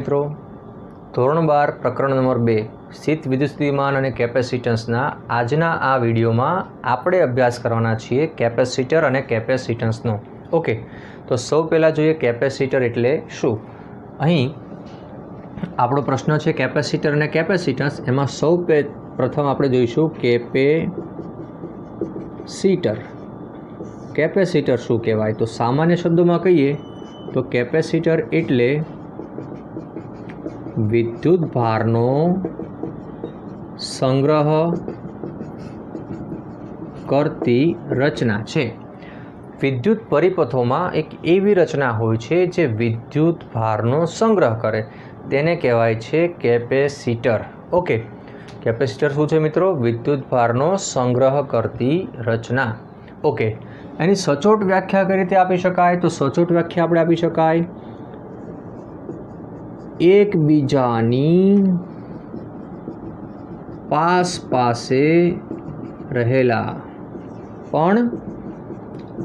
મિત્રો ધોરણ 12 પ્રકરણ નંબર 2 સ્થિત વિદ્યુતસ્થિતિમાન અને કેપેસિટન્સના આજના આ વિડીયોમાં આપણે અભ્યાસ કરવાના છીએ કેપેસિટર અને કેપેસિટન્સનો। ઓકે, તો સૌ પહેલાં જોઈએ કેપેસિટર એટલે શું। અહીં આપણો પ્રશ્ન છે કેપેસિટર અને કેપેસિટન્સ। એમાં સૌ પ્રથમ આપણે જોઈશું કેપેસિટર। કેપેસિટર શું કહેવાય? તો સામાન્ય શબ્દોમાં કહીએ તો કેપેસિટર એટલે विद्युत भारनो संग्रह करती रचना है। विद्युत परिपथों में एक एवी रचना होय छे जे विद्युत भारनो संग्रह करे, तेने कहेवाय छे केपेसिटर। ओके, केपेसिटर शुं छे मित्रों? विद्युत भारनो संग्रह करती रचना। ओके, एनी सचोट व्याख्या कई रीते आपी शकाय? तो सचोट व्याख्या आपणे आपी शकाय एकबीजानी पास पासे रहेला पण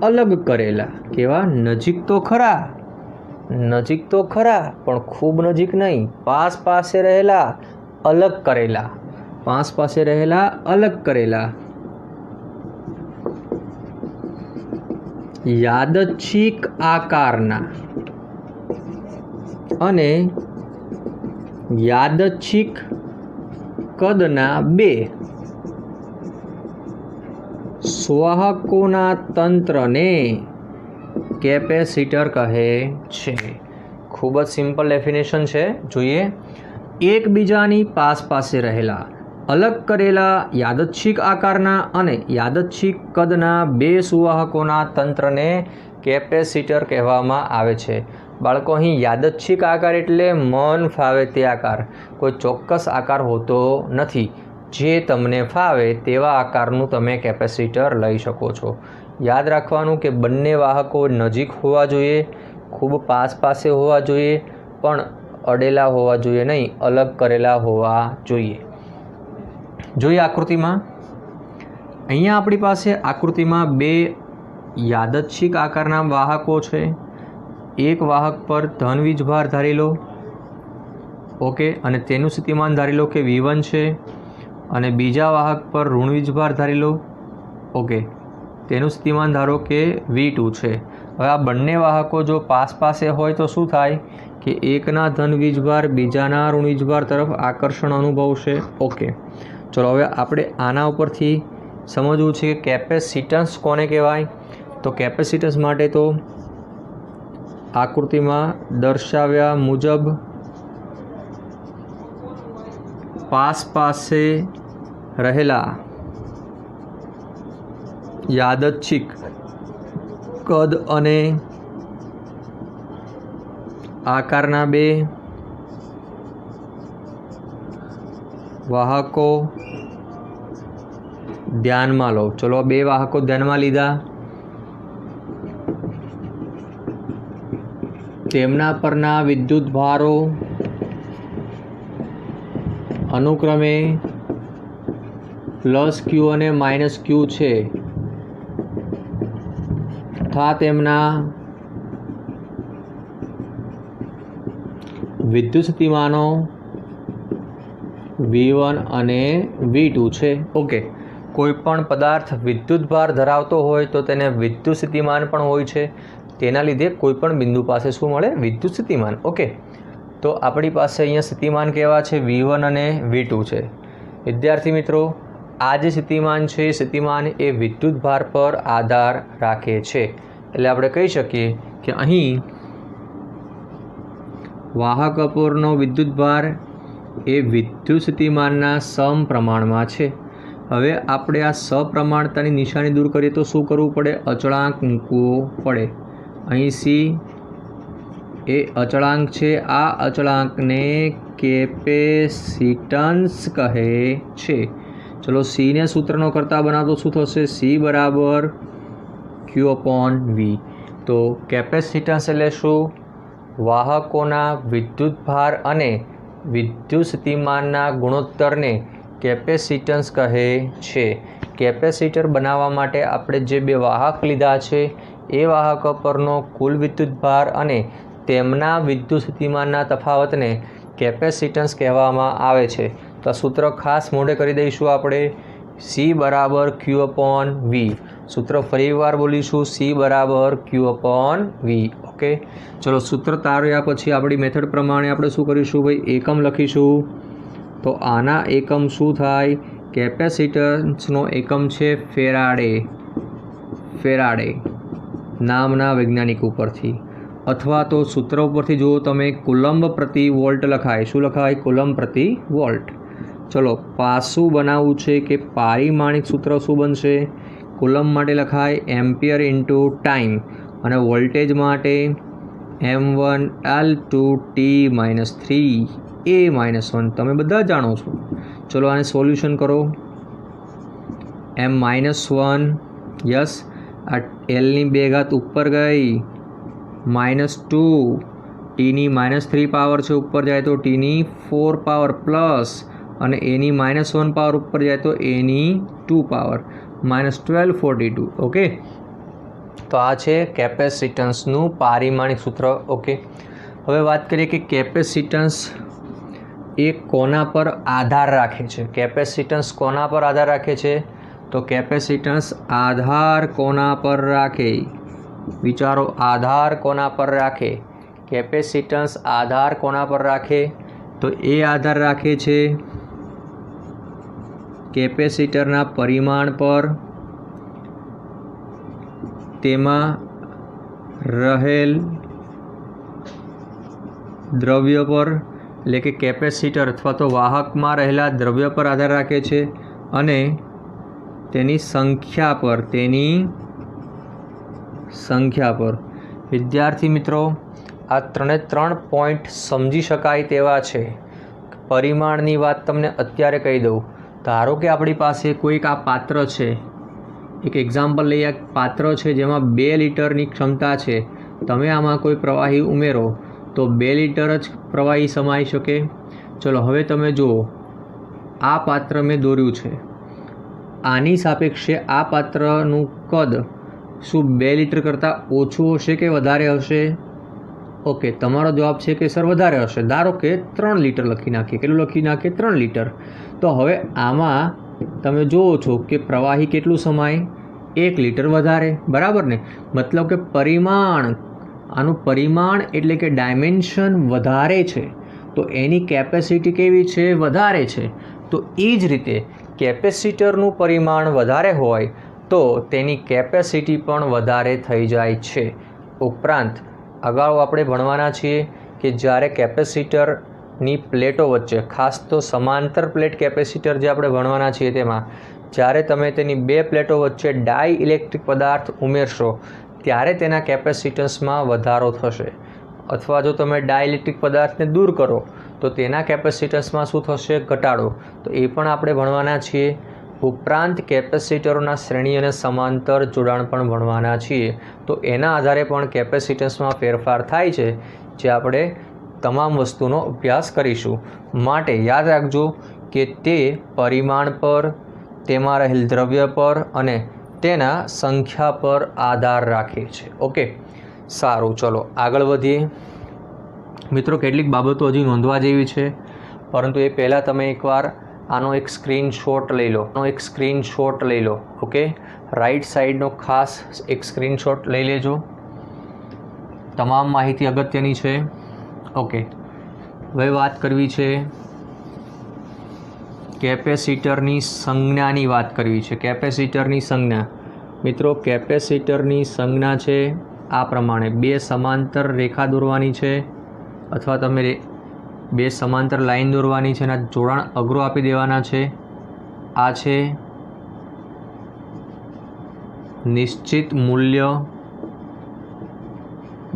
अलग करेला। केवा? नजीक तो खरा पण खूब नजीक नहीं। पास पासे रहेला अलग करेला, पास पासे रहेला अलग करेला। यादच्छिक आकारना अने यादच्छिक कदना बे स्वाहकोना तंत्रने केपेसिटर कहे छे। खूब ज सिंपल डेफिनेशन छे, जोईए। एकबीजानी पास पासे रहेला अलग करेला यादच्छिक आकारना अने यादच्छिक कदना बे सुवाहकोना तंत्रने केपेसिटर कहेवामां आवे छे। बाळको अहीं यादच्छिक आकार एटले मन फावे ते आकार, कोई चोक्कस आकार होतो नथी। जे तमने फावे तेवा आकारनुं तमे केपेसिटर लई शको छो। याद राखवानुं के बंने वाहको नजीक होवा जोईए, खूब पास पासे होवा जोईए, पण अडेला होवा जोईए नहीं, अलग करेला होवा जोईए। जोईए आकृतिमां। अहींया आपणी पासे आकृतिमां बे यादच्छिक आकारना वाहको छे। एक वाहक पर धन वीजभार धारी लो। ओके, अने तेनुं स्थितिमान धारी लो के V1 छे, अने बीजा वाहक पर ऋण वीजभार धारी लो। ओके, तेनुं स्थितिमान धारो के V2 छे। हवे आ बंने वाहको जो पास पासे होय तो शुं थाय के एकना धन वीजभार बीजाना ऋण वीजभार तरफ आकर्षण अनुभवशे। ओके, चलो हवे आपणे आना उपरथी समजवुं छे के केपेसिटन्स कोने कहेवाय। तो केपेसिटन्स माटे तो आकृति में दर्शाव्या मुजब पास पासे रहेला यादच्छिक कद अने आकारना बे वाहको ध्यान में लो। चलो बे वाहको ध्यान में लीधा। तेमना परना विद्युत भारो अनुक्रमे +Q અને -Q छे, तथा तेमना विद्युत स्थितिमानो V1 અને V2 छे। ओके, कोईपण पदार्थ विद्युत भार धरावतो होय तो तेने विद्युत स्थितिमान पण होय छे। तेना लीधे कोईपण बिंदु पासे शुं मळे? विद्युत स्थितिमान। ओके, तो आपणी पासे अहींया स्थितिमान केवा छे? V1 અને V2 छे। विद्यार्थी मित्रों, आ जे स्थितिमान छे, स्थितिमान ए विद्युत भार पर आधार राखे छे। एटले आपणे कही शकीए के अहीं वाहक परनो विद्युत भार ए विद्युत स्थितिमानना समप्रमाणमां छे। हवे आपणे आ सप्रमाणतानी निशानी दूर करीए तो शुं करवुं पड़े? अचळांक मूकवो पड़े। અહીં C એ અચળાંક છે। આ અચળાંકને કેપેસિટન્સ કહે છે। ચલો C ને સૂત્રનો કરતા બનાવો તો શું થશે? C બરાબર Q/V। તો કેપેસિટન્સ એટલે શું? વાહકોના વિદ્યુત ભાર અને વિદ્યુત સ્થિતિમાનના ગુણોત્તરને કેપેસિટન્સ કહે છે। કેપેસિટર બનાવવા માટે આપણે જે બે વાહક લીધા છે એ વાહકો પરનો કુલ વિદ્યુત ભાર અને તેમના વિદ્યુત સ્થિતિમાનના તફાવતને કેપેસિટન્સ કહેવામાં આવે છે. તો આ સૂત્ર ખાસ મોઢે કરી દઈશું આપણે. C બરાબર Q/V. સૂત્ર ફરીવાર બોલીશું. C બરાબર Q/V. ઓકે, ચલો સૂત્ર તાર્યા પછી આપણી મેથડ પ્રમાણે આપણે શું કરીશું ભાઈ? એકમ લખીશું. તો આના એકમ શું થાય? કેપેસિટન્સનો એકમ છે ફેરાડે નામના વૈજ્ઞાનિક ઉપરથી, અથવા તો સૂત્ર ઉપરથી જુઓ તમે કુલમ્બ પ્રતિ વોલ્ટ લખાય. શું લખાય? કુલમ્બ પ્રતિ વોલ્ટ. ચલો પાસું બનાવવું છે કે પારિમાણિક સૂત્ર શું બનશે? કુલમ્બ માટે લખાય એમ્પિયર ઇન્ટુ ટાઈમ અને વોલ્ટેજ માટે m1L2T-3A-1. તમે બધા જાણો છો. ચલો આને સોલ્યુશન કરો. m-1 યસ, આ Lની 2 ઘાત ઉપર ગઈ, -2 Tની -3 પાવર છે ઉપર જાય તો Tની 4 પાવર પ્લસ અને Aની -1 પાવર ઉપર જાય તો Aની 2 પાવર -1242. ઓકે, તો આ છે કેપેસિટન્સનું પારિમાણિક સૂત્ર. ઓકે, હવે વાત કરીએ કે કેપેસિટન્સ એ કોના પર આધાર રાખે છે? કેપેસિટન્સ કોના પર આધાર રાખે છે? તો કેપેસિટન્સ આધાર કોના પર રાખે? વિચારો, આધાર કોના પર રાખે? કેપેસિટન્સ આધાર કોના પર રાખે? તો એ આધાર રાખે છે કેપેસિટરના પરિમાણ પર, તેમાં રહેલ દ્રવ્ય પર, એટલે કે કેપેસિટર અથવા તો વાહકમાં રહેલા દ્રવ્ય પર આધાર રાખે છે અને તેની સંખ્યા પર. વિદ્યાર્થી મિત્રો, આ 3 પોઈન્ટ સમજી શકાય તેવા છે. પરિમાણની વાત તમને અત્યારે કહી દઉં. ધારો કે આપણી પાસે કોઈક આ પાત્ર છે, એક એક્ઝામ્પલ લઈએ. આ પાત્ર છે જેમાં 2 લિટરની ક્ષમતા છે. તમે આમાં કોઈ પ્રવાહી ઉમેરો તો 2 લિટર જ પ્રવાહી સમાઈ શકે. ચલો હવે તમે જુઓ, આ પાત્ર મેં દોર્યું છે. આની સાપેક્ષે આ પાત્રનું કદ શું 2 લિટર કરતાં ઓછું હશે કે વધારે હશે? ઓકે, તમારો જવાબ છે કે સર વધારે હશે. ધારો કે 3 લિટર લખી નાખીએ. કેટલું લખી નાખીએ? 3 લિટર. તો હવે આમાં તમે જુઓ છો કે પ્રવાહી કેટલું સમાય? 1 લિટર વધારે, બરાબર ને? મતલબ કે આનું પરિમાણ એટલે કે ડાયમેન્શન વધારે છે, તો એની કેપેસિટી કેવી છે? વધારે છે. તો એ જ રીતે કેપેસિટરનું પરિમાણ વધારે હોય તો તેની કેપેસિટી પણ વધારે થઈ જાય છે. ઉપરાંત અગાઉ આપણે ભણવાના છીએ કે જ્યારે કેપેસિટરની પ્લેટો વચ્ચે, ખાસ તો સમાંતર પ્લેટ કેપેસિટર જે આપણે ભણવાના છીએ તેમાં, જ્યારે તમે તેની 2 પ્લેટો વચ્ચે ડાઇઇલેક્ટ્રિક પદાર્થ ઉમેરશો ત્યારે તેના કેપેસિટન્સમાં વધારો થશે. અથવા જો તમે ડાઇઇલેક્ટ્રિક પદાર્થને દૂર કરો તો તેના કેપેસિટન્સમાં શું થશે? ઘટાડો. તો એ પણ આપણે ભણવાના છીએ. ઉપરાંત કેપેસિટરોના શ્રેણી અને સમાંતર જોડાણ પણ ભણવાના છીએ. તો એના આધારે પણ કેપેસિટન્સમાં ફેરફાર થાય છે, જે આપણે તમામ વસ્તુનો અભ્યાસ કરીશું. માટે યાદ રાખજો કે તે પરિમાણ પર, તેમાં રહેલ દ્રવ્ય પર અને તેના સંખ્યા પર આધાર રાખે છે. ઓકે, સારું, ચલો આગળ વધીએ. મિત્રો, કેટલીક બાબતો હજી નોંધવા જેવી છે, પરંતુ એ પહેલાં તમે એકવાર આનો એક સ્ક્રીનશોટ લઈ લો. ઓકે, રાઈટ સાઈડનો ખાસ એક સ્ક્રીનશોટ લઈ લેજો. તમામ માહિતી અગત્યની છે. ઓકે, હવે વાત કરવી છે કેપેસિટરની સંજ્ઞાની વાત કરવી છે. કેપેસિટરની સંજ્ઞા. મિત્રો, કેપેસિટરની સંજ્ઞા છે આ પ્રમાણે. 2 સમાંતર રેખા દોરવાની છે, અથવા તમે 2 સમાંતર લાઈન દોરવાની છે અને જોડાણ અઘરો આપી દેવાના છે. આ છે નિશ્ચિત મૂલ્ય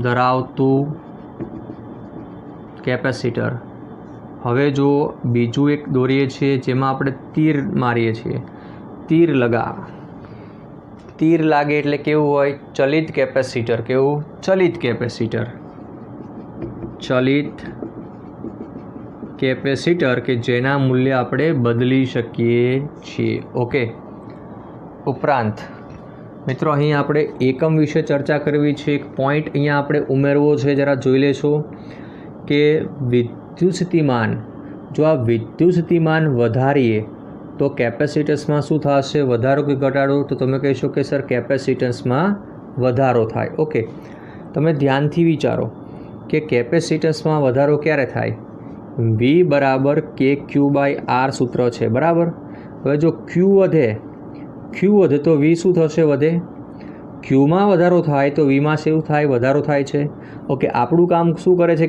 ધરાવતું કેપેસિટર. હવે જો બીજું એક દોરીએ છીએ જેમાં આપણે તીર મારીએ છીએ. તીર લાગે એટલે કેવું હોય? ચલિત કેપેસિટર. કેવું? ચલિત કેપેસિટર કે જેના મૂલ્ય આપણે બદલી શકીએ છીએ. ઓકે, ઉપરાંત મિત્રો અહીં આપણે એકમ વિશે ચર્ચા કરવી છે. એક પોઈન્ટ અહીંયા આપણે ઉમેરવો છે, જરા જોઈ લેશો કે વિદ્યુત સ્થિતિમાન, જો આ વિદ્યુત સ્થિતિમાન વધારીએ તો કેપેસિટન્સમાં શું થશે, વધારો કે ઘટાડો? તો તમે કહેશો કે સર કેપેસિટન્સમાં વધારો થાય. ઓકે, તમે ધ્યાનથી વિચારો કે કેપેસિટન્સમાં વધારો ક્યારે થાય? V બરાબર KQ/R સૂત્ર છે, બરાબર. હવે જો Q વધે તો V શું થશે? વધે. Qમાં વધારો થાય તો Vમાં શું થાય? વધારો થાય છે. ઓકે, આપણું કામ શું કરે છે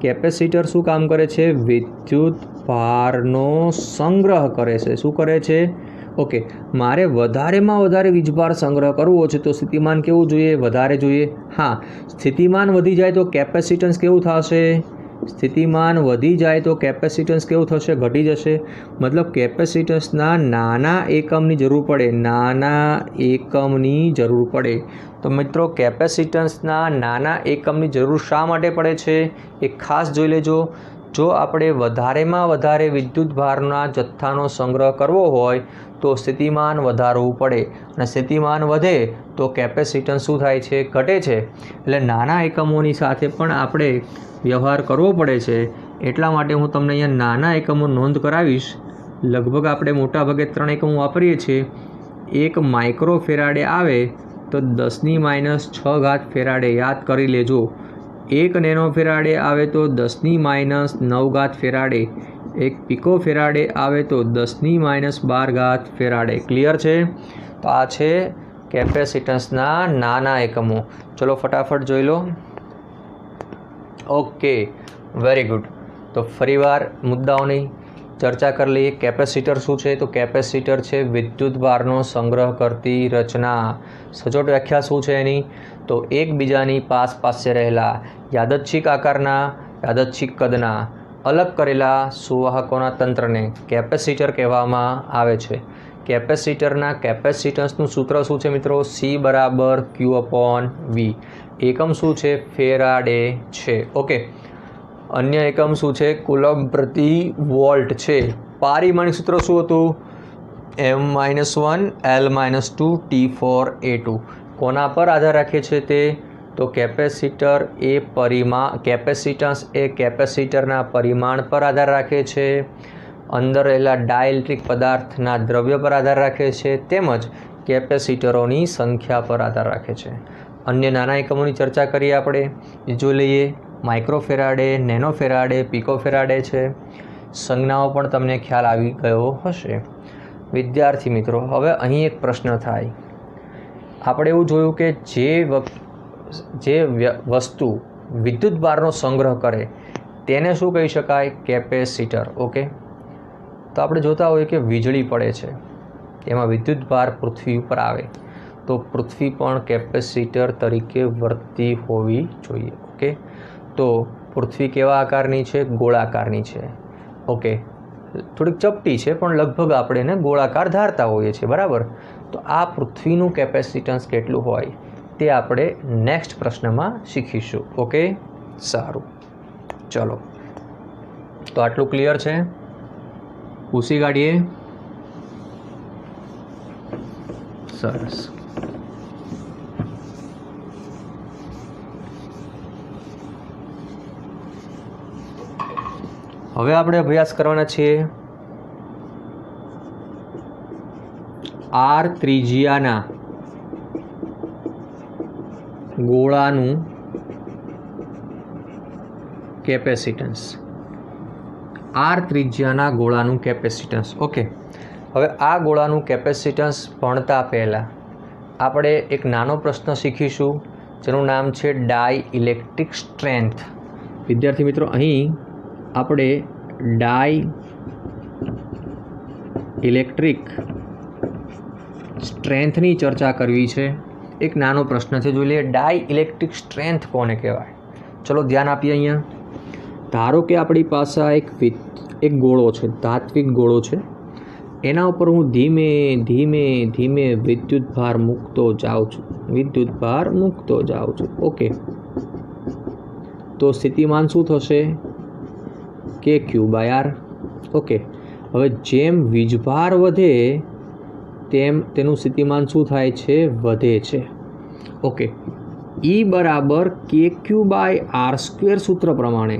કેપેસિટર શું કામ કરે છે? વિદ્યુત ભારનો સંગ્રહ કરે છે. શું કરે છે? ઓકે, મારે વધારેમાં વધારે વીજભાર સંગ્રહ કરવો છે તો સ્થિતિમાન કેવું જોઈએ? વધારે જોઈએ. હા, સ્થિતિમાન વધી જાય તો કેપેસિટન્સ કેવું થશે? સ્થિતિમાન વધી જાય તો કેપેસિટન્સ કેવું થશે? ઘટી જશે. મતલબ કેપેસિટન્સના નાના એકમની જરૂર પડે, નાના એકમની જરૂર પડે. તો મિત્રો કેપેસિટન્સના નાના એકમની જરૂર શા માટે પડે છે એ ખાસ જોઈ લેજો. જો આપણે વધારેમાં વધારે વિદ્યુત ભારના જથ્થાનો સંગ્રહ કરવો હોય તો સ્થિતિમાન વધારવું પડે, અને સ્થિતિમાન વધે તો કેપેસિટન્સ શું થાય છે? ઘટે છે. એટલે નાના એકમોની સાથે પણ આપણે વ્યવહાર કરવો પડે છે. એટલા માટે હું તમને અહીંયા નાના એકમો નોંધ કરાવીશ. લગભગ આપણે મોટાભાગે 3 એકમો વાપરીએ છીએ. 1 માઇક્રોફેરાડે આવે તો 10⁻6 ફેરાડે, યાદ કરી લેજો. 1 નેનોફેરાડે આવે તો 10⁻9 ફેરાડે. 1 પિકોફેરાડે આવે તો 10⁻12 ફેરાડે. ક્લિયર છે? તો આ છે કેપેસિટન્સના નાના એકમો. ચલો ફટાફટ જોઈ લો. Okay, very good. તો ફરીવાર મુદ્દાઓની ચર્ચા કરી લઈએ. કેપેસિટર શું છે? તો કેપેસિટર છે વિદ્યુત ભારનો સંગ્રહ કરતી રચના. સચોટ વ્યાખ્યા શું છે એની? તો એકબીજાની પાસે રહેલા યાદચ્છિક આકારના, યાદચ્છિક કદના અલગ કરેલા સુવાહકોના તંત્રને કેપેસિટર કહેવામાં આવે છે. કેપેસિટરના કેપેસિટન્સનું સૂત્ર શું છે મિત્રો? C બરાબર Q/V. એકમ શું છે? ફેરાડે છે. ઓકે, અન્ય એકમ શું છે? કુલમ્બ પ્રતિ વોલ્ટ છે. પારિમાણિક સૂત્ર શું હતું? M-1 L-2 T4A2. કોના પર આધાર રાખે છે તે? તો કેપેસિટર એ કેપેસિટન્સ એ કેપેસિટરના પરિમાણ પર આધાર રાખે છે, અંદર રહેલા ડાઇલેક્ટ્રિક પદાર્થના દ્રવ્ય પર આધાર રાખે છે, તેમજ કેપેસિટરોની સંખ્યા પર આધાર રાખે છે. અન્ય નાના એકમોની ચર્ચા કરીએ આપણે. જોઈ લઈએ. માઇક્રોફેરાડે, નેનોફેરાડે, પિકોફેરાડે છે. સંજ્ઞાઓ પણ તમને ખ્યાલ આવી ગયો હશે. વિદ્યાર્થી મિત્રો, હવે અહીં એક પ્રશ્ન થાય. આપણે એવું જોયું કે જે વસ્તુ વિદ્યુત ભારનો સંગ્રહ કરે તેને શું કહી શકાય? કેપેસિટર. ઓકે, તો આપણે જોતા હોઈએ કે વીજળી પડે છે, એમાં વિદ્યુત ભાર પૃથ્વી ઉપર આવે તો પૃથ્વી પણ કેપેસિટર તરીકે વર્તતી હોવી જોઈએ. ઓકે, તો પૃથ્વી કેવા આકારની છે? ગોળાકારની છે. ઓકે, થોડીક ચપટી છે પણ લગભગ આપણે એને ગોળાકાર ધારતા હોઈએ છીએ, બરાબર. તો આ પૃથ્વીનું કેપેસિટન્સ કેટલું હોય તે આપણે નેક્સ્ટ પ્રશ્નમાં શીખીશું. ઓકે, સારું. ચલો, તો આટલું ક્લિયર છે? પૂછી કાઢીએ. સરસ. હવે આપણે અભ્યાસ કરવાના છીએ R ત્રિજ્યાના ગોળાનું કેપેસિટન્સ. R ત્રિજ્યાના ગોળાનું કેપેસિટન્સ. ઓકે, હવે આ ગોળાનું કેપેસિટન્સ ભણતા પહેલાં આપણે એક નાનો પ્રશ્ન શીખીશું જેનું નામ છે ડાઇલેક્ટ્રિક સ્ટ્રેન્થ. વિદ્યાર્થી મિત્રો, અહીં આપણે ડાઇલેક્ટ્રિક સ્ટ્રેન્થની ચર્ચા કરવી છે. એક નાનો પ્રશ્ન છે, જોઈ લઈએ. ડાઇલેક્ટ્રિક સ્ટ્રેન્થ કોને કહેવાય? ચલો ધ્યાન આપીએ. અહીંયા ધારો કે આપણી પાસે એક ગોળો છે, ધાત્વિક ગોળો છે. એના ઉપર હું ધીમે ધીમે ધીમે વિદ્યુત ભાર મૂકતો જાઉં છું. ઓકે, તો સ્થિતિમાન શું થશે? KQ/R. ઓકે, હવે જેમ વીજભાર વધે તેમ તેનું સ્થિતિમાન શું થાય છે? વધે છે. ઓકે, E બરાબર KQ/R² સૂત્ર પ્રમાણે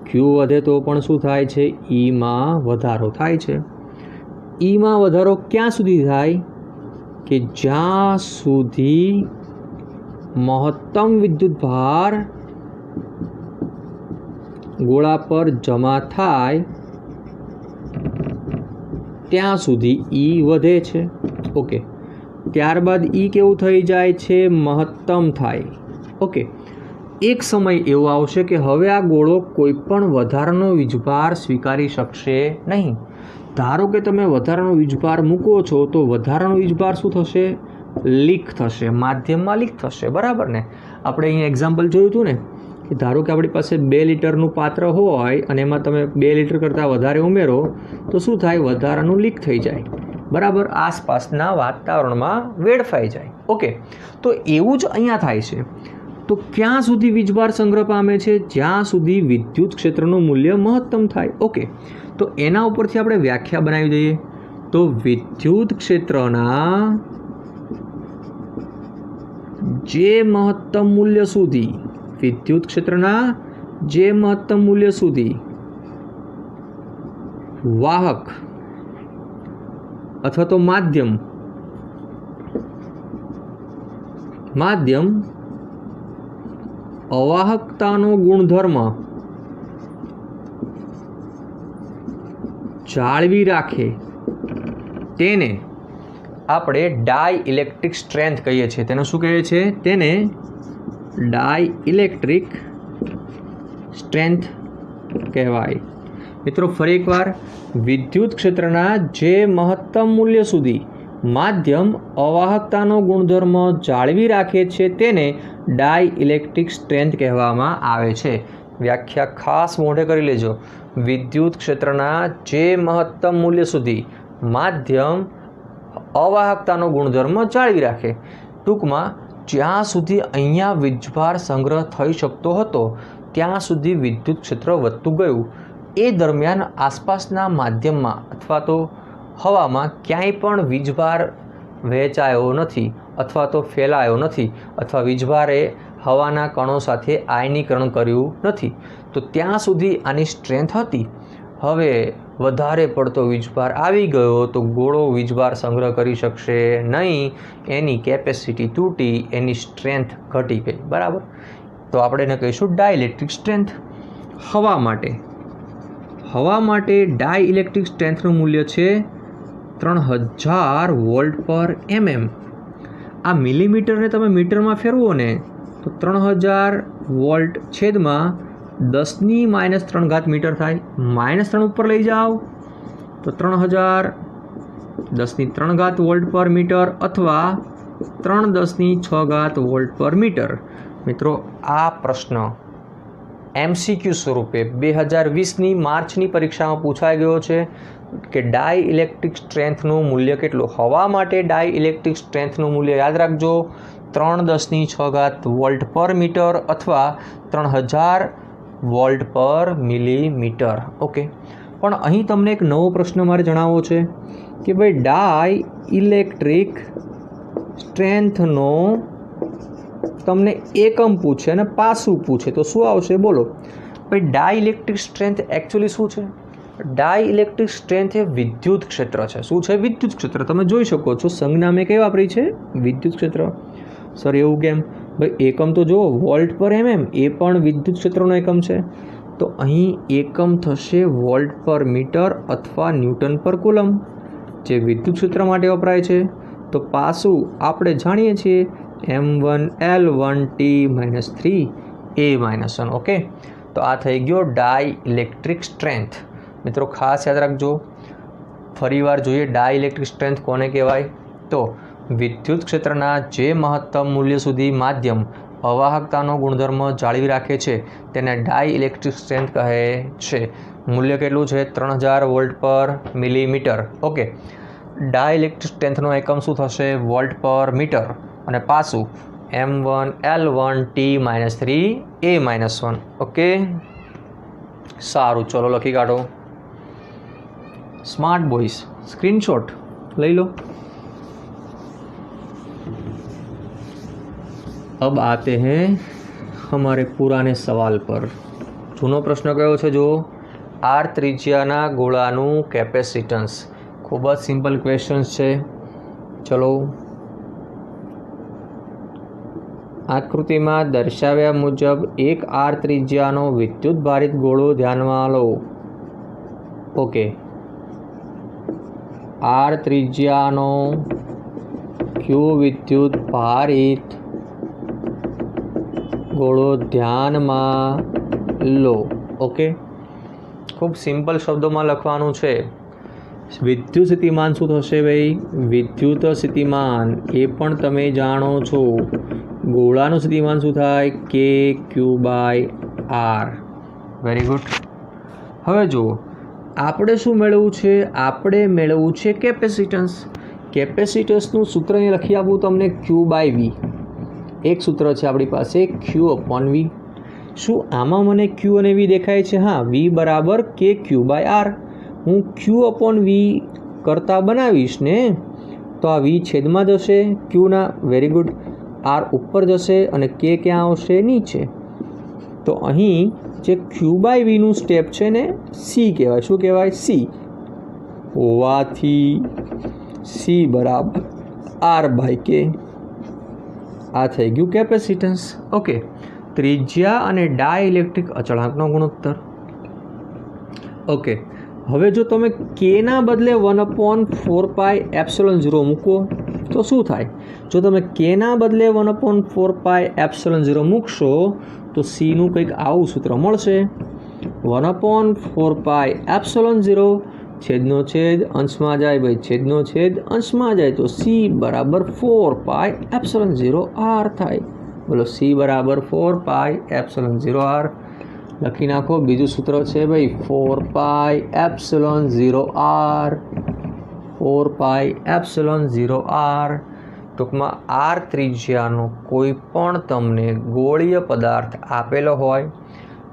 Q વધે તો પણ શું થાય છે? Eમાં વધારો થાય છે. Eમાં વધારો ક્યાં સુધી થાય? કે જ્યાં સુધી મહત્તમ વિદ્યુત ભાર ગોળા પર જમા થાય ત્યાં સુધી E વધે છે. ઓકે, ત્યારબાદ E કેવું થઈ જાય છે? મહત્તમ થાય. ઓકે, એક સમય એવો આવશે કે હવે આ ગોળો કોઈ પણ વધારાનો વીજભાર સ્વીકારી શકશે નહીં. ધારો કે તમે વધારાનો વીજભાર મૂકો છો તો વધારાનો વીજભાર શું થશે? લીક થશે, માધ્યમમાં લીક થશે. બરાબર ને? આપણે અહીંયા એક્ઝામ્પલ જોયું હતું ને કે ધારો કે આપણી પાસે 2 લીટરનું પાત્ર હોય અને એમાં તમે 2 લીટર કરતાં વધારે ઉમેરો તો શું થાય? વધારાનું લીક થઈ જાય. બરાબર, આસપાસના વાતાવરણમાં વેડફાઈ જાય. ઓકે, તો એવું જ અહીંયા થાય છે. તો ક્યાં સુધી વીજભાર સંગ્રહ પામે છે? જ્યાં સુધી વિદ્યુત ક્ષેત્રનું મૂલ્ય મહત્તમ થાય. ઓકે, તો એના ઉપરથી આપણે વ્યાખ્યા બનાવી દઈએ. તો વિદ્યુત ક્ષેત્રના જે મહત્તમ મૂલ્ય સુધી વાહક અથવા તો માધ્યમ અવાહકતાનો ગુણધર્મ જાળવી રાખે તેને આપણે ડાઇલેક્ટ્રિક સ્ટ્રેન્થ કહીએ છીએ. તેને શું કહીએ છીએ? તેને ડાઇલેક્ટ્રિક સ્ટ્રેન્થ કહેવાય. મિત્રો ફરી એકવાર, વિદ્યુત ક્ષેત્રના જે મહત્તમ મૂલ્ય સુધી માધ્યમ અવાહકતાનો ગુણધર્મ જાળવી રાખે છે તેને ડાઇલેક્ટ્રિક સ્ટ્રેન્થ કહેવામાં આવે છે. વ્યાખ્યા ખાસ મોઢે કરી લેજો. વિદ્યુત ક્ષેત્રના જે મહત્તમ મૂલ્ય સુધી માધ્યમ અવાહકતાનો ગુણધર્મ જાળવી રાખે. ટૂંકમાં જ્યાં સુધી અહીંયા વીજભાર સંગ્રહ થઈ શકતો હતો ત્યાં સુધી વિદ્યુત ક્ષેત્ર વધતું ગયું. એ દરમિયાન આસપાસના માધ્યમમાં અથવા તો હવામાં ક્યાંય પણ વીજભાર વહેંચાયો નથી અથવા તો ફેલાયો નથી અથવા વીજભારે હવાના કણો સાથે આયનીકરણ કર્યું નથી. તો ત્યાં સુધી આની સ્ટ્રેન્થ હતી. હવે વધારે પડતો વીજભાર આવી ગયો તો ગોળો વીજભાર સંગ્રહ કરી શકશે નહીં. એની કેપેસિટી તૂટી, એની સ્ટ્રેન્થ ઘટી ગઈ. બરાબર, તો આપણે એને કહીશું ડાઇલેક્ટ્રિક સ્ટ્રેન્થ. હવા માટે ડાઇલેક્ટ્રિક સ્ટ્રેન્થનું મૂલ્ય છે 3000 વોલ્ટ/mm. આ મિલીમીટરને તમે મીટરમાં ફેરવો ને તો 3000 વોલ્ટ છેદમાં 10⁻³ મીટર થાય. -3 ઉપર લઈ જાઓ તો 3000 10⁻³ વોલ્ટ/મીટર અથવા 3×10⁶ વોલ્ટ/મીટર. મિત્રો આ પ્રશ્ન MCQ સ્વરૂપે 2020ની માર્ચની પરીક્ષામાં પૂછાઈ ગયો છે કે ડાઇલેક્ટ્રિક સ્ટ્રેન્થનું મૂલ્ય કેટલું? હવા માટે ડાઇલેક્ટ્રિક સ્ટ્રેન્થનું મૂલ્ય યાદ રાખજો 3×10⁶ વોલ્ટ/મીટર અથવા 3000 વોલ્ટ/મિલીમીટર. ઓકે, પણ અહીં તમને એક નવો પ્રશ્ન મારે જણાવવો છે કે ભાઈ ડાઇલેક્ટ્રિક સ્ટ્રેન્થનો તમને એકમ પૂછે અને પાસું પૂછે તો શું આવશે? બોલો ભાઈ, ડાઇલેક્ટ્રિક સ્ટ્રેન્થ એકચ્યુઅલી શું છે? ડાઇલેક્ટ્રિક સ્ટ્રેન્થ એ વિદ્યુત ક્ષેત્ર છે. શું છે? વિદ્યુત ક્ષેત્ર. તમે જોઈ શકો છો સંજ્ઞા મેં કઈ વાપરી છે? વિદ્યુત ક્ષેત્ર. સર એવું કેમ? ભાઈ એકમ તો જુઓ, વોલ્ટ/mm એ પણ વિદ્યુત ક્ષેત્રનો એકમ છે. તો અહીં એકમ થશે વોલ્ટ/મીટર અથવા ન્યૂટન/કુલમ, જે વિદ્યુત ક્ષેત્ર માટે વપરાય છે. તો પાસું આપણે જાણીએ છીએ m1L1T-3A-1. ઓકે, તો આ થઈ ગયો ડાઇલેક્ટ્રિક સ્ટ્રેન્થ. મિત્રો ખાસ યાદ રાખજો. ફરીવાર જોઈએ ડાઇલેક્ટ્રિક સ્ટ્રેન્થ કોને કહેવાય? તો વિદ્યુત ક્ષેત્રના જે મહત્તમ મૂલ્ય સુધી માધ્યમ અવાહકતાનો ગુણધર્મ જાળવી રાખે છે તેને ડાઇલેક્ટ્રિક સ્ટ્રેન્થ કહે છે. મૂલ્ય કેટલું છે? 3000 વોલ્ટ/મિલીમીટર. ઓકે, ડાઇલેક્ટ્રિક સ્ટ્રેન્થનો એકમ શું થશે? વોલ્ટ/મીટર અને પાછું m1L1T-3A-1. ઓકે, સારું, ચલો લખી કાઢો. સ્માર્ટ બોયઝ સ્ક્રીનશોટ લઈ લો. अब आते हैं हमारे पुराने सवाल पर। जूनो प्रश्न कयो छे जो आर त्रिज्याना गोळाનું કેપેસિટન્સ। खूब ज सिंपल क्वेश्चन है। चलो आकृति में दर्शाव्या मुजब एक आर त्रिज्यानो विद्युत भारित गोळो ध्यान में लो। ओके, आर त्रिज्यानो क्यू विद्युत भारित गोळो ध्यान में लो। ओके, खूब सिंपल शब्दों में लखवानुं छे। विद्युत स्थितिमान शुं थशे भाई? विद्युत स्थितिमान ए पण तमे जाणो छो। गोळानुं स्थितिमान शुं थाय? K Q by R. Very good. हवे जो आपणे शुं मेळवुं छे? आपणे मेळवुं छे केपेसिटन्स। केपेसिटन्सनुं सूत्र अहीं लखी आपुं तमने, क्यू बाय वी। एक सूत्र छे आपणी पासे, क्यू अपॉन वी। शुं आमां मने क्यू अने वी देखाय छे? हाँ, वी बराबर के क्यू बाय आर। हूँ क्यू अपॉन वी करता बनावीश ने तो आ वी छेद में जशे क्यू ना। Very good. आर ऊपर जशे अने के क्या आवशे? नीचे। तो अहीं जे क्यू बाय वी नु स्टेप छे ने सी कहेवाय। शुं कहेवाय? सी। होवाथी सी बराबर आर बाय के। आ थई गयुं केपेसिटन्स। ओके, त्रिज्या अने डायइलेक्ट्रिक अचळांकनो गुणोत्तर। ओके, हवे जो तमे के ना बदले 1/4πε0 मूको तो शुं थाय? जो तमे के ना बदले 1/4πε0 मूकशो तो सी नु कंईक आवुं सूत्र मळशे। 1/4πε0 छेदनो छेद अंश में जाए भाई, छेदनो छेद अंश में जाए तो सी बराबर 4πε0 आर थाय। बोलो सी बराबर 4πε0 आर। लखी नाखो। बीजू सूत्र है भाई 4πε0 आर। 4πε0 आर। टूंक में आर त्रिज्यानो कोईपण तमने गोळीय पदार्थ आपेलो होय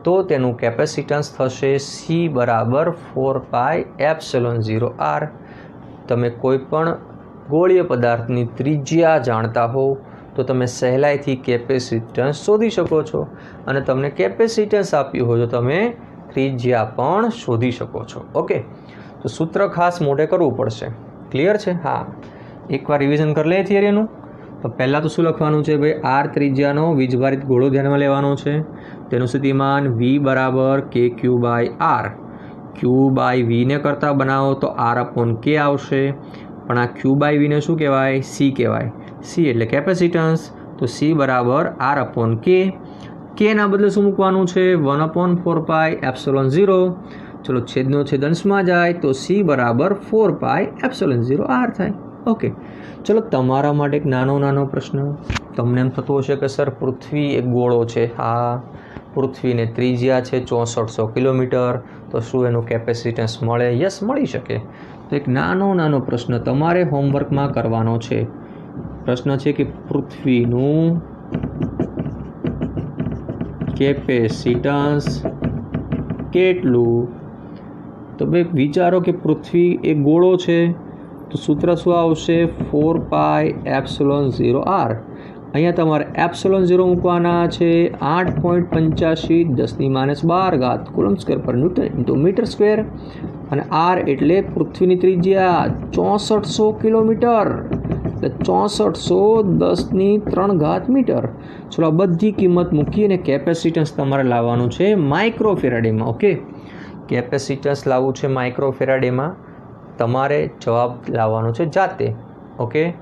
तो तेनुं केपेसिटन्स थशे सी बराबर 4πε0 आर। तमे कोईपण गोळीय पदार्थनी त्रिज्या जाणता हो तो तमे सहेलाईथी केपेसिटन्स शोधी शको छो अने तमने केपेसिटन्स आप्युं हो तो तमे त्रिज्या पण शोधी शको छो। ओके, तो सूत्र खास मोटे करवुं पड़शे। क्लियर छे? हाँ, एक बार रिविजन कर ले थियरीनुं। तो पहला तो शुं लखवानुं छे भाई? आर त्रिज्यानो वीजभारित गोळो ध्यानमां लेवानो छे। तेनुं स्थितिमान वी बराबर K Q by R. Q by V ने करता बनावो तो आर अपॉन के आवशे, पण आ क्यू बाय वी ने शुं कहेवाय? सी कहेवाय। सी एटले केपेसिटन्स। तो सी बराबर आर अपॉन के। के ना बदले शुं मूकवानुं छे? 1/4πε0। चलो छेदनो छेद अंश में जाए तो सी बराबर 4πε0 आर थाय। ओके, चलो तमारा माटे एक नानो नानो प्रश्न। तमने एम थतुं हशे के सर पृथ्वी एक गोळो छे। हाँ, पृथ्वी ने त्रिज्या छे 6400 किलोमीटर, तो शुं एनुं केपेसिटन्स मळे? यस, मळी शके। तो एक नानो नानो प्रश्न तमारे होमवर्क में करवानो छे। प्रश्न है कि पृथ्वीनुं केपेसिटन्स केटलुं? तो भाई विचारो कि पृथ्वी एक गोळो छे तो सूत्र शुं आवशे? 4πε0 आर। अहींया तमारे ε0 मूकवाना छे 8.85 × 10⁻12 कूलम स्क्वेर पर न्यूटन इंटू मीटर स्क्वेर। अने आर एटले पृथ्वीनी त्रिज्या 6400 किलोमीटर, 6400 10⁻³ मीटर। चलो आ बधी किंमत मूकी अने केपेसिटन्स तमारे लाववानुं छे माइक्रोफेराडे में। ओके, केपेसिटन्स लाववुं छे माइक्रोफेराडे में। तमारे जवाब लाववानो छे जाते। ओके,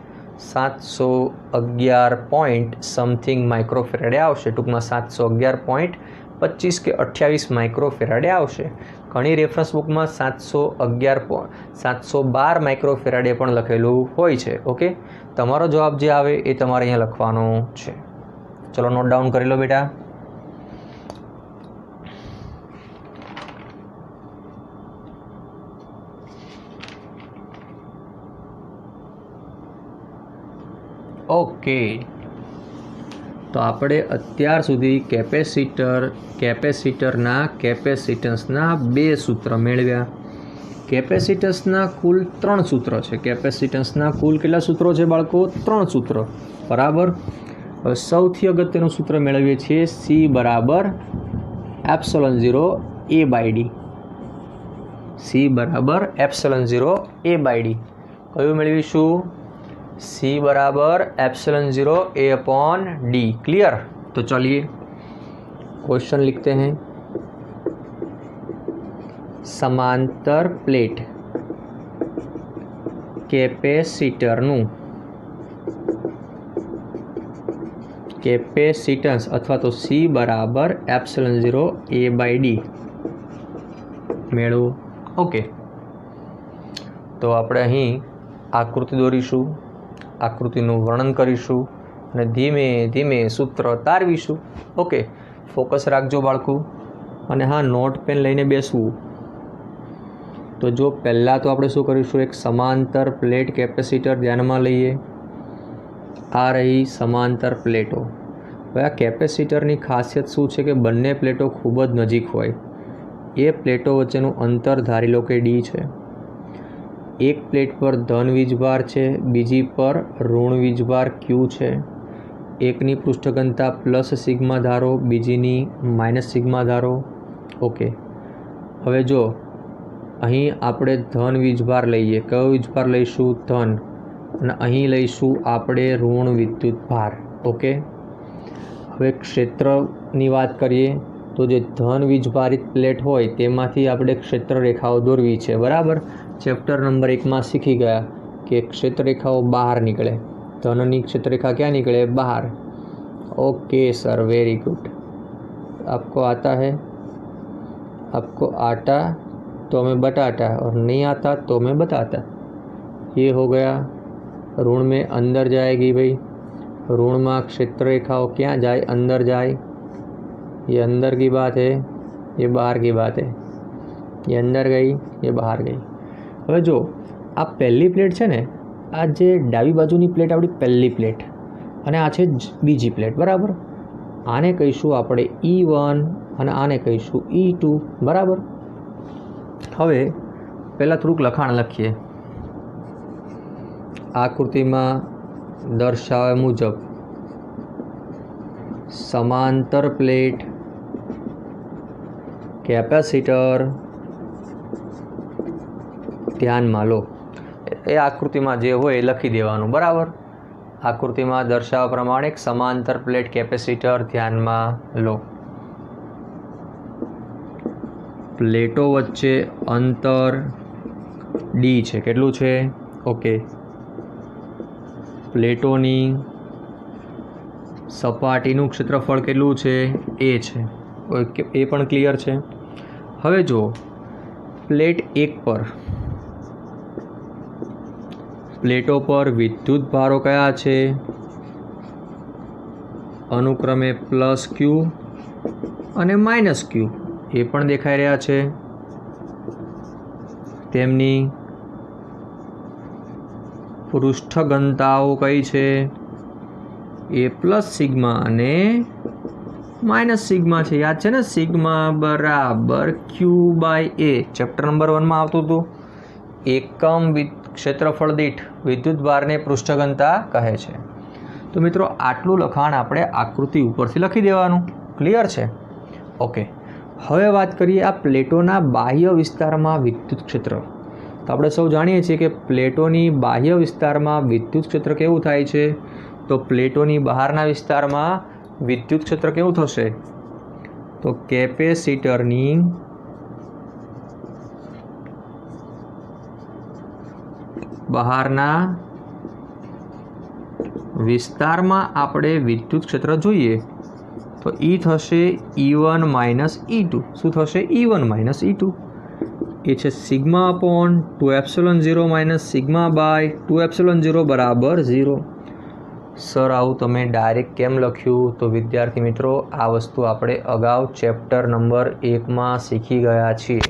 711 पॉइंट समथिंग माइक्रोफेराडे आवशे। टूंकमां 711.25 के 28 माइक्रोफेराडे आवशे। घणी रेफरन्स बुक में 712 माइक्रोफेराडे पण लखेलुं होय छे। ओके, तमारो जवाब जे आवे ए तमारे अहींया लखवानो छे। चलो नोट डाउन करी लो बेटा। ओके, तो આપણે અત્યાર સુધી કેપેસિટરના કેપેસિટન્સના બે સૂત્ર મેળવ્યા। કેપેસિટન્સના કુલ 3 સૂત્ર છે। કેપેસિટન્સના કુલ કેટલા સૂત્રો છે બાળકો? 3 સૂત્ર, બરાબર। હવે સૌથી અગત્યનું સૂત્ર મેળવીએ છીએ C બરાબર ε0 A/d. C બરાબર ε0 A/d. કયું મેળવીશું? C बराबर ε0 A/d. क्लियर? तो चलिए क्वेश्चन लिखते हैं। समांतर प्लेट कैपेसिटरનું कैपेसिटन्स अथवा तो C बराबर ε0 A/d મેળવો। ओके, तो આપણે અહીં आकृति દોરીશું, आकृतिનું વર્ણન કરીશું અને ધીમે ધીમે સૂત્ર તારવીશું। ઓકે, ફોકસ રાખજો બાળકો, અને હા, નોટ પેન લઈને બેસવું। તો જો પહેલાં તો આપણે શું કરીશું, એક સમાંતર પ્લેટ કેપેસિટર ધ્યાનમાં લઈએ। આ રહી સમાંતર પ્લેટો। હવે આ કેપેસિટરની ખાસિયત શું છે કે બંને પ્લેટો ખૂબ જ નજીક હોય। એ પ્લેટો વચ્ચેનું અંતર ધારી લો કે d છે। एक प्लेट पर धन वीजभार है, बीजी पर ऋण वीजभार Q है। एकनी पृष्ठघनता प्लस सिग्मा धारो, बीजीनी माइनस सिग्मा धारो। ओके, हवे जो अहीं आपणे धन वीजभार लईए, कयो वीजभार लईशुं? धन, अने अहीं लईशुं आपणे ऋण विद्युत भार। ओके, हवे क्षेत्रनी वात करीए तो जे धन वीजभारित प्लेट होय तेमांथी आपणे क्षेत्र रेखाओ दोरवी छे। बराबर, चैप्टर नंबर 1 में सीखी गया कि क्षेत्र रेखाओं बाहर निकले। धननी क्षेत्र रेखा क्या निकले? बाहर। Okay sir, very good. आपको आता है? आपको आता तो मैं बताता, और नहीं आता तो मैं बताता। ये हो गया। ऋण में अंदर जाएगी भाई, ऋण में क्षेत्र रेखाओं क्या जाए? अंदर जाए। ये अंदर की बात है, ये बाहर की बात है। ये अंदर गई, ये बाहर गई। હવે જો આ પહેલી પ્લેટ છે ને, આ જે ડાબી બાજુની પ્લેટ આપણી પહેલી પ્લેટ, અને આ છે બીજી પ્લેટ। બરાબર, આને કહીશું આપણે E1 અને આને કહીશું E2। બરાબર, હવે પહેલાં થોડુંક લખાણ લખીએ। આકૃતિમાં દર્શાવ્યા મુજબ સમાંતર પ્લેટ કેપેસિટર ધ્યાનમાં લો। એ આકૃતિમાં જે હોય એ લખી દેવાનું। બરાબર, આકૃતિમાં દર્શાવ્યા પ્રમાણે એક સમાંતર પ્લેટ કેપેસિટર ધ્યાનમાં લો। પ્લેટો વચ્ચે અંતર d છે। કેટલું છે? ઓકે, પ્લેટોની સપાટીનું ક્ષેત્રફળ કેટલું છે? a છે। ઓકે, એ પણ ક્લિયર છે। હવે જો પ્લેટ 1 પર, प्लेटों पर विद्युत भारों क्या है? अनुक्रमे प्लस Q और माइनस Q, ये पण देखाई रह्या छे। तेमनी पृष्ठघनताओं कई छे? ए प्लस सिग्मा ने माइनस सिग्मा छे। याद छे ने? सिग्मा बराबर Q/A चैप्टर नंबर 1 में आवतुं हतुं। एकम क्षेत्रफळ दीठ विद्युत भार ने पृष्ठघनता कहे छे। तो मित्रों, आटलू लखाण आपणे आकृति उपरथी लखी देवानुं। क्लियर छे? ओके, हवे वात करीए आ प्लेटोना बाह्य विस्तारमां विद्युत क्षेत्र। तो आपणे सौ जाणीए छीए कि प्लेटोनी बाह्य विस्तारमां विद्युत क्षेत्र केवुं थाय छे? तो प्लेटोनी बहारना विस्तारमां विद्युत क्षेत्र केवुं थशे? तो केपेसिटरनी बहारना विस्तारमां आपणे विद्युत क्षेत्र जोईए तो ई थशे E1 माइनस E2। शुं थशे? E1 माइनस E2 ए छे sigma upon 2ε0 minus sigma by 2ε0 बराबर 0। सर आવું તમે डायरेक्ट केम लख्યું? तो विद्यार्थी मित्रों, आ वस्तु आपणे अगाऊ चैप्टर नंबर 1 में शीखी गया छीए।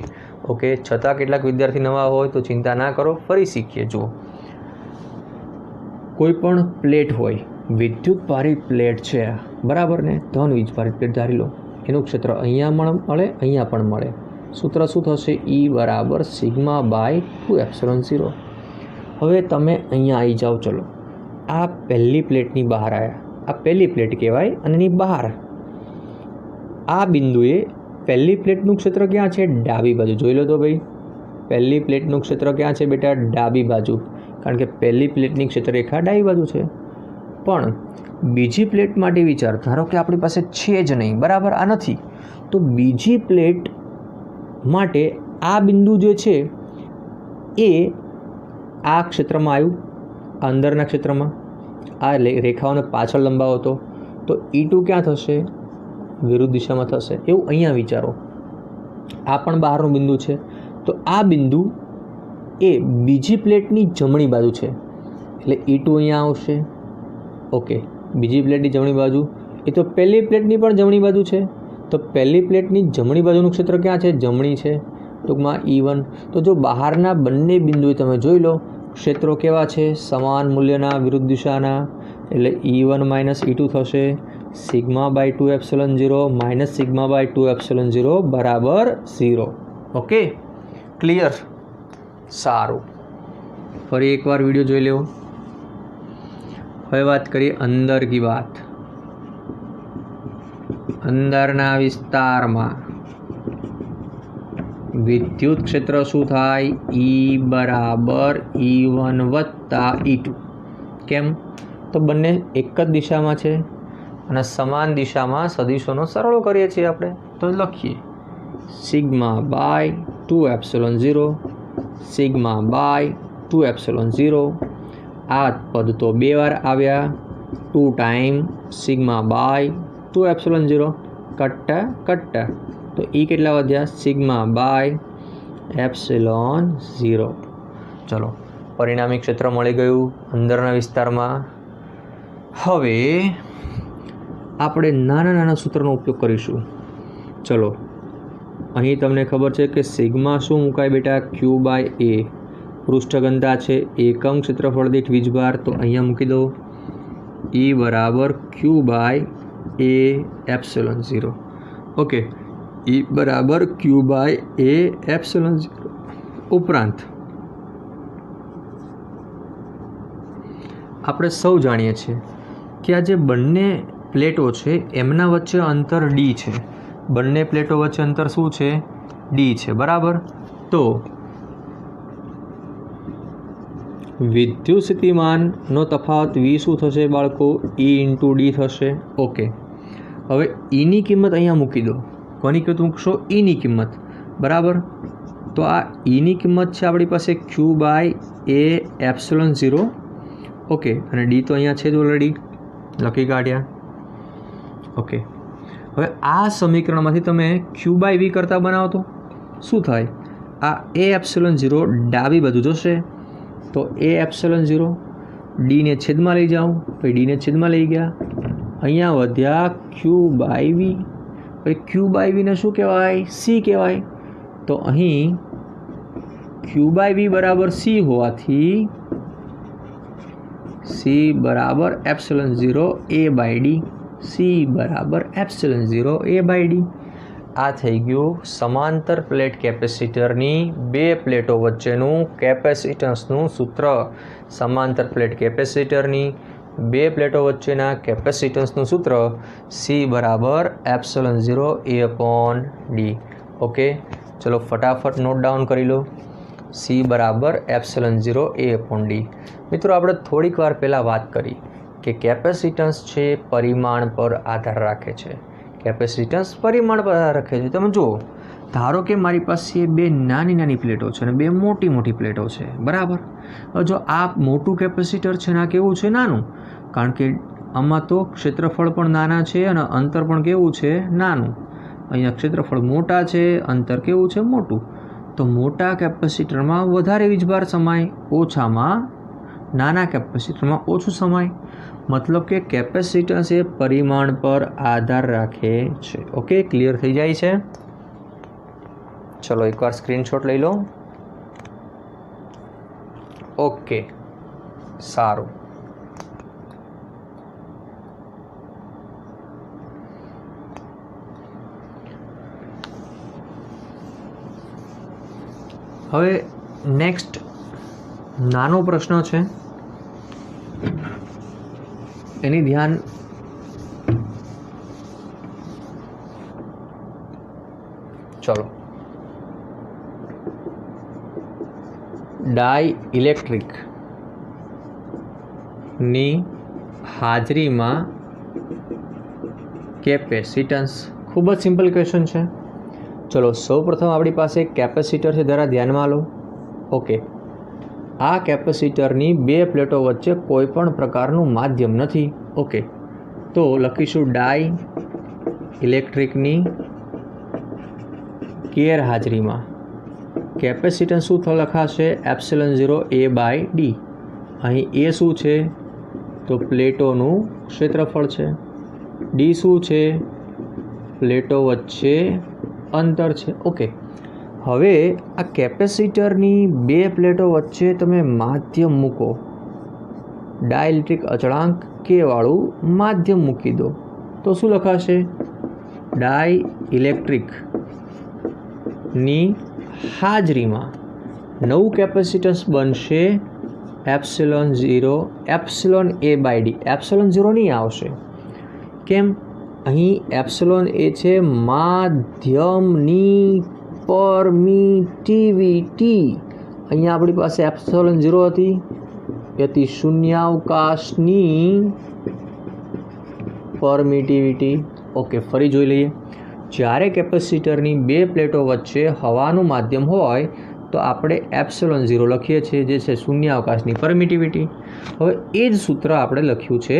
ओके, छतां કેટલાક विद्यार्थी नवा होय तो चिंता ना करो, फरी शीखीए। जो कोईपण प्लेट होय, विद्युत भारित प्लेट है, बराबर ने? धन वीज भारित प्लेट धारी लो, एनुं क्षेत्र अहींया मळे, अहींया पण मळे। सूत्र शुं थशे? E बराबर सिग्मा बाय 2ε0। हवे तमे अहींया आई जाओ। चलो, आ पहली प्लेटनी बहार आया, आ આ પહેલી પ્લેટ કહેવાય અને એની બહાર આ બિંદુએ પહેલી પ્લેટનું ક્ષેત્ર ક્યાં છે? ડાબી બાજુ. જોઈ લો તો ભાઈ, પહેલી પ્લેટનું ક્ષેત્ર ક્યાં છે બેટા? ડાબી બાજુ, કારણ કે પહેલી પ્લેટની ક્ષેત્રરેખા ડાબી બાજુ છે. પણ બીજી પ્લેટ માટે વિચાર. ધારો કે આપણી પાસે છે જ નહીં, બરાબર, આ નથી, તો બીજી પ્લેટ માટે આ બિંદુ જે છે એ આ ક્ષેત્રમાં આવ્યું, અંદરના ક્ષેત્રમાં. આ રેખાઓને પાછળ લંબાવો તો E2 ક્યાં થશે? વિરુદ્ધ દિશામાં થશે. એવું અહીંયા વિચારો. આ પણ બહારનું બિંદુ છે, તો આ બિંદુ એ બીજી પ્લેટની જમણી બાજુ છે, એટલે E2 અહીંયા આવશે. ઓકે, બીજી પ્લેટની જમણી બાજુ એ તો પહેલી પ્લેટની પણ જમણી બાજુ છે, તો પહેલી પ્લેટની જમણી બાજુનું ક્ષેત્ર ક્યાં છે? જમણી છે, ટૂંકમાં E1. તો જો બહારના બંને બિંદુએ તમે જોઈ લો ક્ષેત્રો કેવા છે? સમાન મૂલ્યના, વિરુદ્ધ દિશાના, એટલે E1 માઇનસ E2 થશે. σ/2ε0 માઇનસ σ/2ε0 બરાબર 0. Okay, clear? સારું, ફરી એકવાર વિડીયો જોઈ લેવો. હવે વાત કરીએ અંદર કી વાત. અંદરના વિસ્તારમાં વિદ્યુત ક્ષેત્ર શું થાય? E બરાબર E1 વત્તા E2. કેમ? તો બંને એક જ દિશામાં છે અને સમાન દિશામાં સદિશોનો સરળો કરીએ છીએ આપણે, તો લખીએ σ/2ε0 σ/2ε0. આ પદ તો બે વાર આવ્યા, 2 ટાઈમ σ/2ε0 કટ્ટા કટ્ટા, તો E કેટલા વધ્યા? σ/ε0. ચલો, પરિણામી ક્ષેત્ર મળી ગયું અંદરના વિસ્તારમાં. હવે આપણે નાના નાના સૂત્રનો ઉપયોગ કરીશું. ચલો, અહીં તમને ખબર છે કે સિગ્મા શું મુકાય બેટા? Q/A. પૃષ્ઠ ઘનતા છે, એકમ ક્ષેત્રફળ દીઠ વીજભાર, તો અહીંયા મૂકી દો E બરાબર Q/A∈0. ઓકે, E બરાબર Q/A∈0. ઉપરાંત આપણે સૌ જાણીએ છીએ કે આ જે બંને પ્લેટો છે એમના વચ્ચે અંતર D છે. બંને પ્લેટો વચ્ચે અંતર શું છે? D છે, બરાબર. તો વિદ્યુત સ્થિતિમાનનો તફાવત V શું થશે બાળકો? E × D થશે. ઓકે, હવે Eની કિંમત અહીંયા મૂકી દો. કોની કિંમત મૂકશો? Eની કિંમત, બરાબર. તો આ Eની કિંમત છે આપણી પાસે Q/A∈0. ઓકે, અને D તો અહીંયા છે જ ઓલરેડી, લખી કાઢ્યા. ઓકે, હવે આ સમીકરણમાંથી તમે Q/V કરતાં બનાવો તો શું થાય? આ A∈0 ડાબી બાજુ જશે, તો A∈0, ડીને છેદમાં લઈ જાઉં, પછી ડીને છેદમાં લઈ ગયા, અહીંયા વધ્યા Q/V. પછી Q/Vને શું કહેવાય? C કહેવાય. તો અહીં Q/V બરાબર C હોવાથી C બરાબર ε0 A/D. C બરાબર ε0 A/D. આ થઈ ગયું સમાંતર પ્લેટ કેપેસિટરની બે પ્લેટો વચ્ચેનું કેપેસિટન્સનું સૂત્ર. સમાંતર પ્લેટ કેપેસિટરની બે પ્લેટો વચ્ચેના કેપેસિટન્સનું સૂત્ર C બરાબર ε0 A/D. ઓકે, ચલો ફટાફટ નોટ ડાઉન કરી લો. C બરાબર ε0 A/D. મિત્રો, આપણે થોડીક વાર પહેલાં વાત કરી કે કેપેસિટન્સ છે પરિમાણ પર આધાર રાખે છે. કેપેસિટન્સ પરિમાણ પર આધાર રાખે છે. તમે જુઓ, ધારો કે મારી પાસે બે નાની નાની પ્લેટો છે અને બે મોટી મોટી પ્લેટો છે, બરાબર. હવે જો આ મોટું કેપેસિટર છે ને આ કેવું છે? નાનું, કારણ કે આમાં તો ક્ષેત્રફળ પણ નાના છે અને અંતર પણ કેવું છે? નાનું. અહીંયા ક્ષેત્રફળ મોટા છે, અંતર કેવું છે? મોટું. તો મોટા કેપેસિટરમાં વધારે વીજભાર સમાય, ઓછામાં નાના કેપેસિટરમાં ઓછું સમાય. મતલબ કે કેપેસિટન્સ એ પરિમાણ પર આધાર રાખે છે. ઓકે, ક્લિયર થઈ જાય છે? ચલો એકવાર સ્ક્રીનશોટ લઈ લો. ઓકે, સારું. હવે નેક્સ્ટ નાનો પ્રશ્ન છે, એની ધ્યાન ચલો, ડાઈ ઇલેક્ટ્રિક ની હાજરીમાં કેપેસિટન્સ. ખૂબ જ સિમ્પલ ક્વેશ્ચન છે. ચલો, સૌપ્રથમ આપણી પાસે એક કેપેસિટર છે, જરા ધ્યાનમાં લો. ઓકે, આ કેપેસિટરની બે પ્લેટો વચ્ચે કોઈ પણ પ્રકારનું માધ્યમ નથી. ઓકે, તો લખીશું ડાઈ ઇલેક્ટ્રિકની ગેરહાજરીમાં કેપેસિટન્સ શું લખાશે? ε0 A/d. અહીં એ શું છે? તો પ્લેટોનું ક્ષેત્રફળ છે. ડી શું છે? પ્લેટો વચ્ચે અંતર છે. ઓકે, હવે આ કેપેસિટરની બે પ્લેટો વચ્ચે તમે માધ્યમ મૂકો, ડાઇલેક્ટ્રિક અચળાંક કે વાળું માધ્યમ મૂકી દો, તો શું લખાશે? ડાઈ ઇલેક્ટ્રિકની હાજરીમાં નવું કેપેસિટન્સ બનશે ε0 A/d. ε0 નહીં આવશે. કેમ? અહીં ε છે માધ્યમની પરમિટિવિટી. અહીંયા આપણી પાસે ε0 હતી, એ હતી શૂન્યાવકાશની પરમિટિવિટી. ઓકે, ફરી જોઈ લઈએ. જ્યારે કેપેસિટરની બે પ્લેટો વચ્ચે હવાનું માધ્યમ હોય તો આપણે ε0 લખીએ છીએ, જે છે શૂન્યાવકાશની પરમિટિવિટી. હવે એ જ સૂત્ર આપણે લખ્યું છે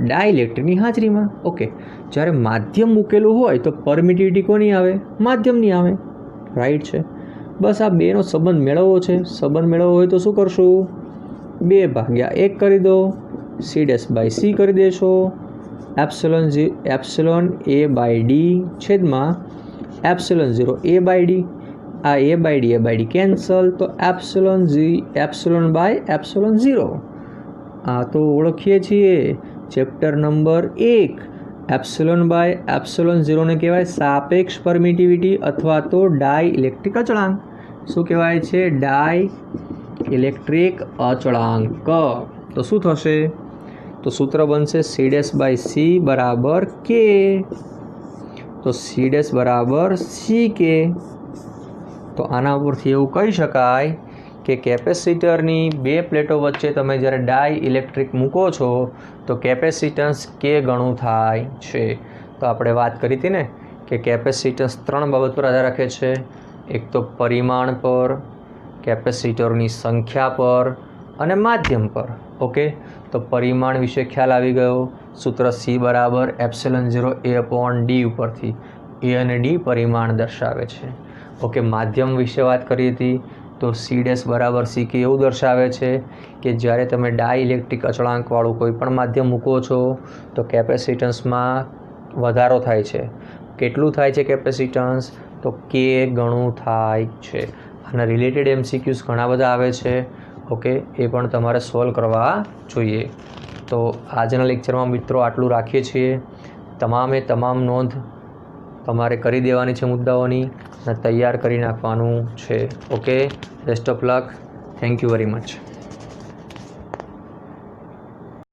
ડાઇલેક્ટ્રિકની હાજરીમાં. ઓકે, જ્યારે માધ્યમ મૂકેલું હોય તો પરમિટિવિટી કોની આવે? માધ્યમની આવે. રાઈટ છે. બસ આ બેનો સંબંધ મેળવવો છે. સંબંધ મેળવવો હોય તો શું કરશું? 2/1 કરી દો, C'/c કરી દેશો. ε0 A/d છેદમાં ε0 A/d. આ A/d કેન્સલ, તો ε/0. આ તો ઓળખીએ છીએ ચેપ્ટર નંબર 1. ε/ε0 ને કહેવાય સાપેક્ષ પરમિટિવિટી અથવા તો ડાઈ ઇલેક્ટ્રિક અચળાંક. શું કહેવાય છે? ડાઈ ઇલેક્ટ્રિક અચળાંક. તો શું થશે? તો સૂત્ર બનશે C'/c બરાબર k. તો C' બરાબર ck. તો આના ઉપરથી એવું કહી શકાય કે કેપેસિટરની બે પ્લેટો વચ્ચે તમે જ્યારે ડાઈ ઇલેક્ટ્રિક મૂકો છો તો કેપેસિટન્સ કે ગણું થાય છે. તો આપણે વાત કરી હતી ને કે કેપેસિટન્સ 3 બાબત પર આધાર રાખે છે. એક તો પરિમાણ પર, કેપેસિટરની સંખ્યા પર અને માધ્યમ પર. ઓકે, તો પરિમાણ વિશે ખ્યાલ આવી ગયો. સૂત્ર C બરાબર ε0 A/d ઉપરથી A અને D પરિમાણ દર્શાવે છે. ઓકે, માધ્યમ વિશે વાત કરી હતી તો C' બરાબર ck એવું દર્શાવે છે કે જ્યારે તમે ડાઈ ઇલેક્ટ્રિક અચળાંકવાળું કોઈ પણ માધ્યમ મૂકો છો તો કેપેસિટન્સમાં વધારો થાય છે. કેટલું થાય છે કેપેસિટન્સ? તો k ગણું થાય છે. આના રિલેટેડ MCQs ઘણા બધા આવે છે. ઓકે, એ પણ તમારે સોલ્વ કરવા જોઈએ. તો આજના લેક્ચરમાં મિત્રો આટલું રાખીએ છીએ. તમામ નોંધ તમારે કરી દેવાની છે મુદ્દાઓની અને તૈયાર કરી નાખવાનું છે. Okay, best of luck. Thank you very much.